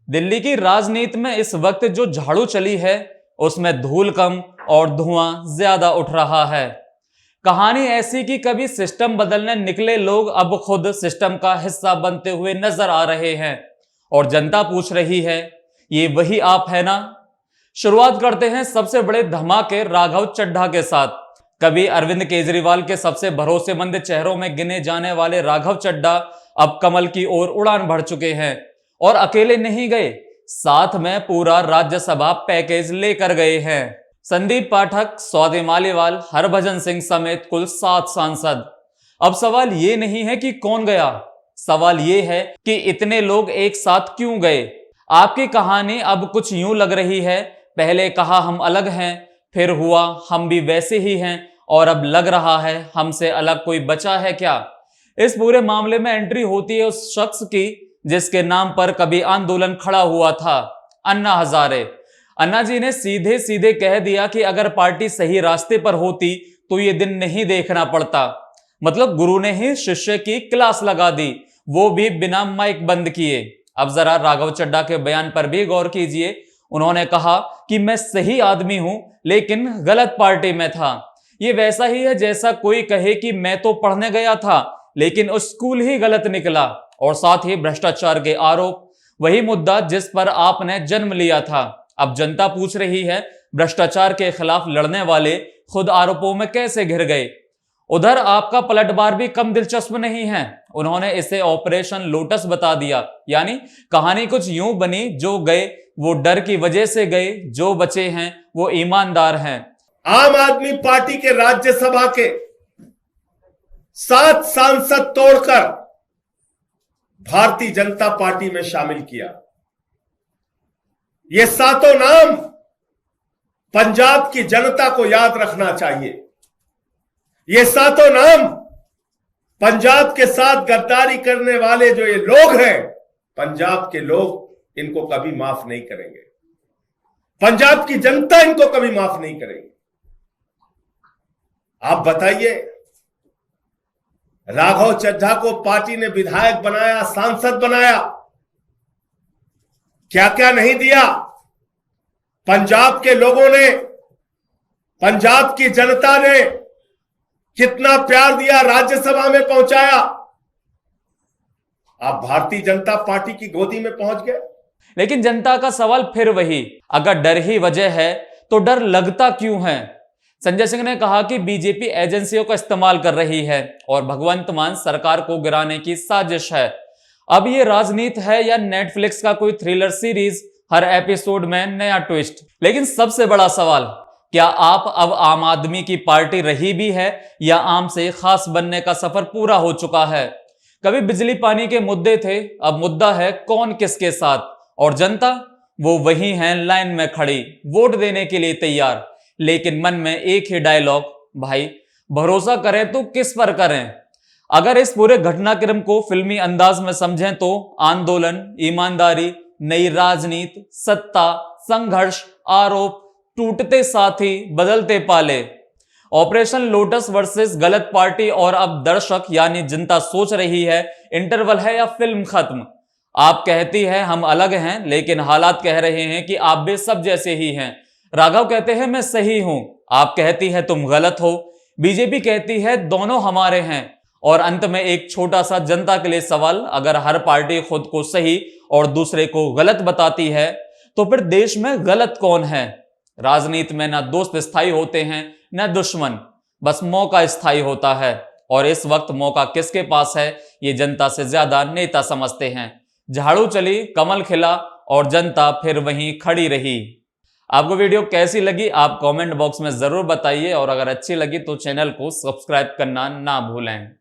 दिल्ली की राजनीति में इस वक्त जो झाड़ू चली है उसमें धूल कम और धुआं ज्यादा उठ रहा है। कहानी ऐसी कि कभी सिस्टम बदलने निकले लोग अब खुद सिस्टम का हिस्सा बनते हुए नजर आ रहे हैं और जनता पूछ रही है, ये वही आप है ना? शुरुआत करते हैं सबसे बड़े धमाके राघव चड्ढा के साथ। कभी अरविंद केजरीवाल के सबसे भरोसेमंद चेहरों में गिने जाने वाले राघव चड्ढा अब कमल की ओर उड़ान भर चुके हैं और अकेले नहीं गए, साथ में पूरा राज्यसभा पैकेज लेकर गए हैं। संदीप पाठक, स्वाति मालीवाल, हरभजन सिंह समेत कुल 7 सांसद। अब सवाल ये नहीं है कि कौन गया, सवाल ये है कि इतने लोग एक साथ क्यों गए। आपकी कहानी अब कुछ यूं लग रही है, पहले कहा हम अलग हैं, फिर हुआ हम भी वैसे ही हैं और अब लग रहा है हमसे अलग कोई बचा है क्या। इस पूरे मामले में एंट्री होती है उस शख्स की जिसके नाम पर कभी आंदोलन खड़ा हुआ था, अन्ना हजारे। अन्ना जी ने सीधे सीधे कह दिया कि अगर पार्टी सही रास्ते पर होती तो ये दिन नहीं देखना पड़ता। मतलब गुरु ने ही शिष्य की क्लास लगा दी, वो भी बिना माइक बंद किए। अब जरा राघव चड्ढा के बयान पर भी गौर कीजिए। उन्होंने कहा कि मैं सही आदमी हूं लेकिन गलत पार्टी में था। ये वैसा ही है जैसा कोई कहे कि मैं तो पढ़ने गया था लेकिन उस स्कूल ही गलत निकला। और साथ ही भ्रष्टाचार के आरोप, वही मुद्दा जिस पर आपने जन्म लिया था। अब जनता पूछ रही है, भ्रष्टाचार के खिलाफ लड़ने वाले खुद आरोपों में कैसे घिर गए। उधर आपका पलटवार भी कम दिलचस्प नहीं है। उन्होंने इसे ऑपरेशन लोटस बता दिया, यानी कहानी कुछ यूं बनी, जो गए वो डर की वजह से गए, जो बचे हैं वो ईमानदार हैं। आम आदमी पार्टी के राज्यसभा के 7 सांसद तोड़कर भारतीय जनता पार्टी में शामिल किया। ये 7 नाम पंजाब की जनता को याद रखना चाहिए। ये 7 नाम पंजाब के साथ गद्दारी करने वाले जो ये लोग हैं, पंजाब के लोग इनको कभी माफ नहीं करेंगे। पंजाब की जनता इनको कभी माफ नहीं करेगी। आप बताइए, राघव चड्ढा को पार्टी ने विधायक बनाया, सांसद बनाया, क्या क्या नहीं दिया। पंजाब के लोगों ने, पंजाब की जनता ने कितना प्यार दिया, राज्यसभा में पहुंचाया। आप भारतीय जनता पार्टी की गोदी में पहुंच गए। लेकिन जनता का सवाल फिर वही, अगर डर ही वजह है तो डर लगता क्यों है। संजय सिंह ने कहा कि बीजेपी एजेंसियों का इस्तेमाल कर रही है और भगवंत मान सरकार को गिराने की साजिश है। अब ये राजनीति है या नेटफ्लिक्स का कोई थ्रिलर सीरीज, हर एपिसोड में नया ट्विस्ट। लेकिन सबसे बड़ा सवाल, क्या आप अब आम आदमी की पार्टी रही भी है या आम से खास बनने का सफर पूरा हो चुका है। कभी बिजली पानी के मुद्दे थे, अब मुद्दा है कौन किसके साथ। और जनता वो वही है लाइन में खड़ी, वोट देने के लिए तैयार, लेकिन मन में एक ही डायलॉग, भाई भरोसा करें तो किस पर करें। अगर इस पूरे घटनाक्रम को फिल्मी अंदाज में समझें तो आंदोलन, ईमानदारी, नई राजनीति, सत्ता, संघर्ष, आरोप, टूटते साथी, बदलते पाले, ऑपरेशन लोटस वर्सेस गलत पार्टी। और अब दर्शक यानी जनता सोच रही है, इंटरवल है या फिल्म खत्म। आप कहती है हम अलग हैं, लेकिन हालात कह रहे हैं कि आप भी सब जैसे ही हैं। राघव कहते हैं मैं सही हूं, आप कहती है तुम गलत हो। बीजेपी कहती है दोनों हमारे हैं। और अंत में एक छोटा सा जनता के लिए सवाल, अगर हर पार्टी खुद को सही और दूसरे को गलत बताती है तो फिर देश में गलत कौन है। राजनीति में ना दोस्त स्थायी होते हैं न दुश्मन, बस मौका स्थायी होता है। और इस वक्त मौका किसके पास है ये जनता से ज्यादा नेता समझते हैं। झाड़ू चली, कमल खिला और जनता फिर वहीं खड़ी रही। आपको वीडियो कैसी लगी आप कमेंट बॉक्स में जरूर बताइए और अगर अच्छी लगी तो चैनल को सब्सक्राइब करना ना भूलें।